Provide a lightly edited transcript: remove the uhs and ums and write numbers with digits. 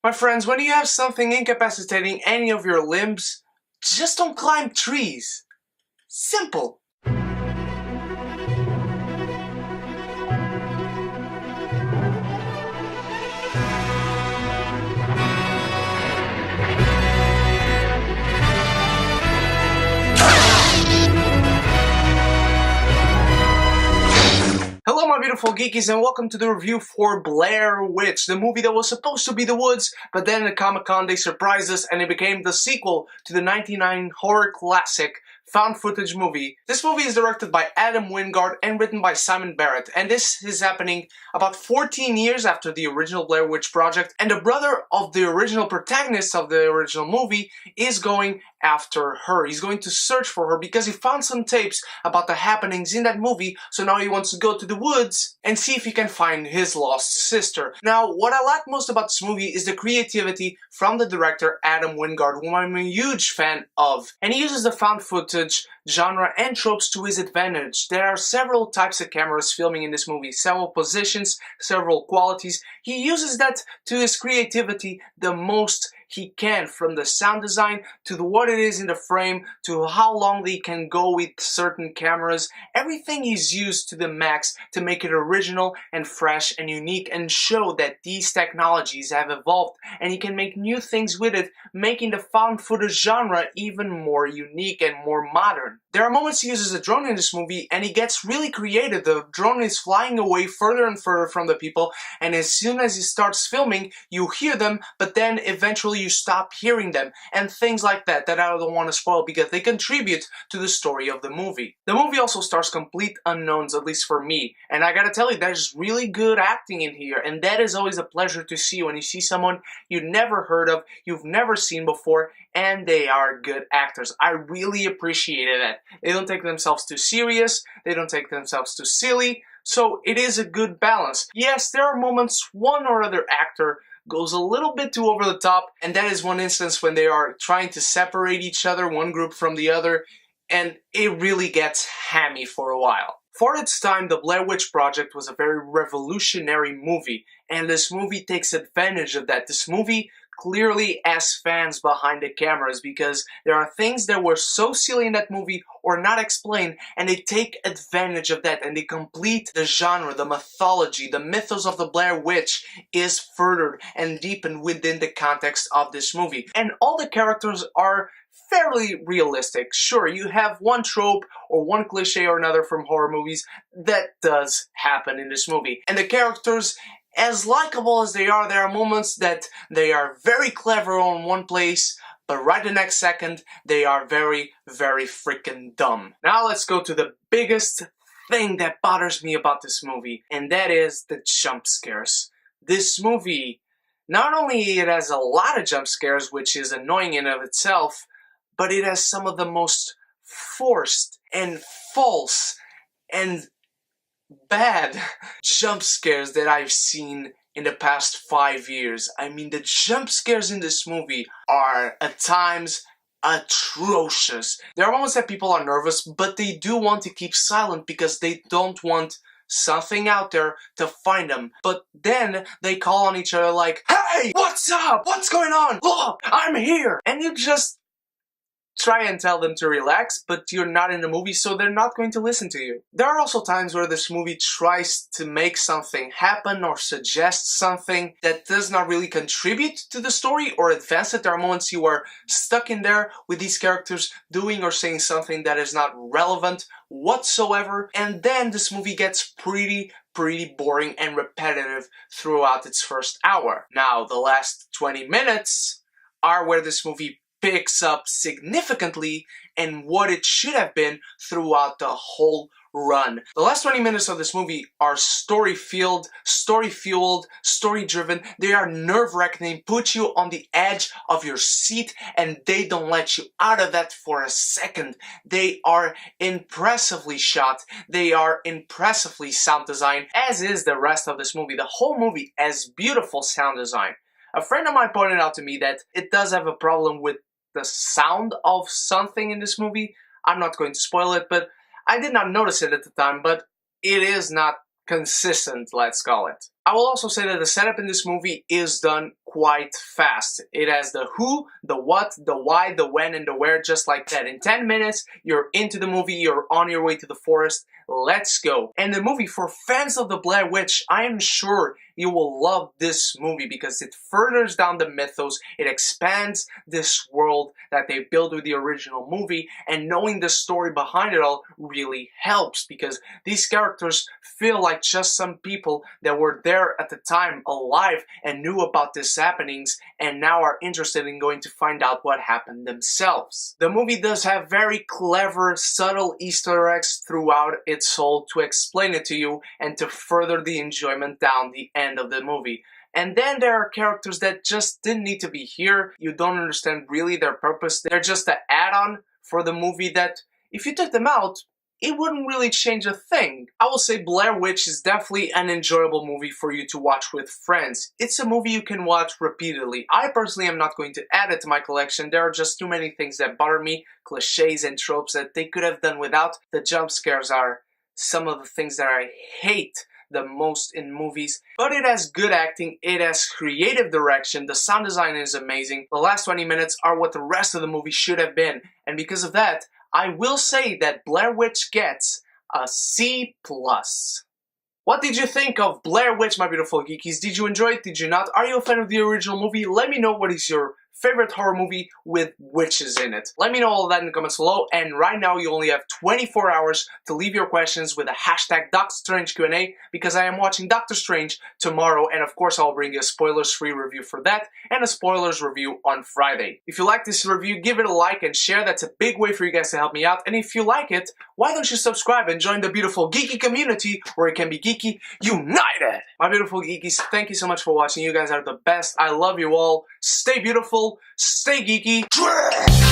My friends, when you have something incapacitating any of your limbs, just don't climb trees. Simple. Hello my beautiful geekies and welcome to the review for Blair Witch, the movie that was supposed to be The Woods, but then at Comic-Con they surprised us and it became the sequel to the 1999 horror classic found footage movie. This movie is directed by Adam Wingard and written by Simon Barrett, and this is happening about 14 years after the original Blair Witch Project, and the brother of the original protagonist of the original movie is going after her. He's going to search for her because he found some tapes about the happenings in that movie, so now he wants to go to the woods and see if he can find his lost sister. Now, what I like most about this movie is the creativity from the director Adam Wingard, whom I'm a huge fan of. And he uses the found footage genre and tropes to his advantage. There are several types of cameras filming in this movie, several positions, several qualities. He uses that to his creativity the most he can, from the sound design to what it is in the frame to how long they can go with certain cameras. Everything is used to the max to make it original and fresh and unique and show that these technologies have evolved and he can make new things with it, making the found footage genre even more unique and more modern. There are moments he uses a drone in this movie and he gets really creative. The drone is flying away further and further from the people, and as soon as he starts filming you hear them, but then eventually you stop hearing them, and things like that I don't want to spoil because they contribute to the story of the movie. The movie also stars complete unknowns, at least for me, and I gotta tell you, there's really good acting in here, and that is always a pleasure to see when you see someone you've never heard of, you've never seen before, and they are good actors. I really appreciated that. They don't take themselves too serious, they don't take themselves too silly, so it is a good balance. Yes, there are moments one or other actor goes a little bit too over the top, and that is one instance when they are trying to separate each other, one group from the other, and it really gets hammy for a while. For its time, the Blair Witch Project was a very revolutionary movie, and this movie takes advantage of that. This movie clearly has fans behind the cameras because there are things that were so silly in that movie or not explained, and they take advantage of that and they complete the genre, the mythology, the mythos of the Blair Witch is furthered and deepened within the context of this movie. And all the characters are fairly realistic. Sure, you have one trope or one cliche or another from horror movies that does happen in this movie. And the characters, as likable as they are, there are moments that they are very clever on one place, but right the next second, they are very, very freaking dumb. Now let's go to the biggest thing that bothers me about this movie, and that is the jump scares. This movie, not only it has a lot of jump scares, which is annoying in of itself, but it has some of the most forced and false and bad jump scares that I've seen in the past 5 years. I mean, the jump scares in this movie are at times atrocious. There are moments that people are nervous, but they do want to keep silent because they don't want something out there to find them. But then they call on each other like, "Hey, what's up? What's going on? Look, I'm here!" And you just try and tell them to relax, but you're not in the movie, so they're not going to listen to you. There are also times where this movie tries to make something happen or suggest something that does not really contribute to the story or advance it. There are moments you are stuck in there with these characters doing or saying something that is not relevant whatsoever, and then this movie gets pretty boring and repetitive throughout its first hour. Now, the last 20 minutes are where this movie picks up significantly and what it should have been throughout the whole run. The last 20 minutes of this movie are story-fueled, story-driven. They are nerve-wracking. They put you on the edge of your seat and they don't let you out of that for a second. They are impressively shot. They are impressively sound designed, as is the rest of this movie. The whole movie has beautiful sound design. A friend of mine pointed out to me that it does have a problem with the sound of something in this movie. I'm not going to spoil it, but I did not notice it at the time, but it is not consistent, let's call it. I will also say that the setup in this movie is done quite fast. It has the who, the what, the why, the when, and the where, just like that. In 10 minutes, you're into the movie, you're on your way to the forest. Let's go. And the movie, for fans of the Blair Witch, I am sure you will love this movie because it furthers down the mythos, it expands this world that they built with the original movie, and knowing the story behind it all really helps because these characters feel like just some people that were there at the time alive and knew about these happenings and now are interested in going to find out what happened themselves. The movie does have very clever, subtle Easter eggs throughout its whole to explain it to you and to further the enjoyment down the end of the movie. And then there are characters that just didn't need to be here. You don't understand really their purpose. They're just an add-on for the movie that, if you took them out, it wouldn't really change a thing. I will say Blair Witch is definitely an enjoyable movie for you to watch with friends. It's a movie you can watch repeatedly. I personally am not going to add it to my collection. There are just too many things that bother me, cliches and tropes that they could have done without. The jump scares are some of the things that I hate the most in movies, but it has good acting, it has creative direction, the sound design is amazing, the last 20 minutes are what the rest of the movie should have been, and because of that, I will say that Blair Witch gets a C+. What did you think of Blair Witch, my beautiful geekies? Did you enjoy it? Did you not? Are you a fan of the original movie? Let me know what is your favorite horror movie with witches in it. Let me know all of that in the comments below, and right now you only have 24 hours to leave your questions with a hashtag Doctor Strange Q&A because I am watching Doctor Strange tomorrow, and of course I'll bring you a spoilers-free review for that and a spoilers review on Friday. If you like this review, give it a like and share. That's a big way for you guys to help me out, and if you like it, why don't you subscribe and join the beautiful geeky community where it can be geeky united? My beautiful geekies, thank you so much for watching. You guys are the best. I love you all. Stay beautiful. Stay geeky.